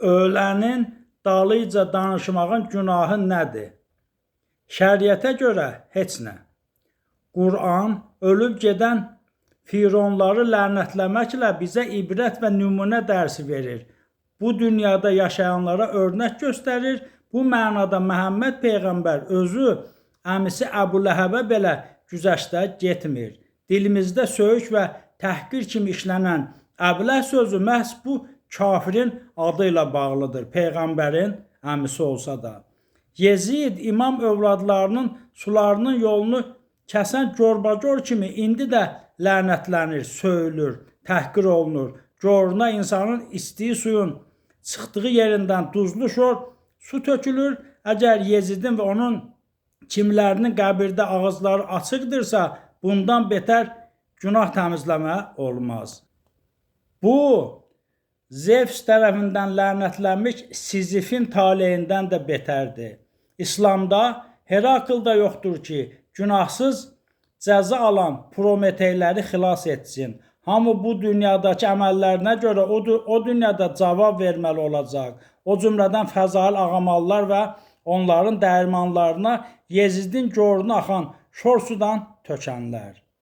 Ölənin dalıca danışmağın günahı nədir? Şəriətə görə heç nə. Quran ölüb gedən fironları lənətləməklə bizə ibrət və nümunə dərsi verir. Bu dünyada yaşayanlara örnək göstərir. Bu mənada Məhəmməd Peyğəmbər özü əmisi Əbu Ləhəbə belə güzəştə getmir. Dilimizdə söyüş və təhqir kimi işlənən əbləh sözü məhz bu kafirin adı ilə bağlıdır, Peyğəmbərin əmisi olsa da. Yezid imam övladlarının sularının yolunu kəsən Gorbagor kimi indi də lənətlənir, söyülür, təhqir olunur. Coruna insanın istiyi suyun çıxdığı yerindən duzlu şor su tökülür. Əgər Yezidin və onun kimlərinin qəbirdə ağızları açıqdırsa, bundan betər günah təmizləmə olmaz. Bu, Zevs tərəfindən lənətlənmiş Sizifin taleyindən də betərdir. İslamda Heraklda yoxdur ki, günahsız cəza alan Prometeyləri xilas etsin. Hamı bu dünyadakı əməllərinə görə o dünyada cavab verməli olacaq. O cümlədən fəzail ağamallar və onların dəyirmanlarına Yezidin goruna axan şor sudan tökənlər.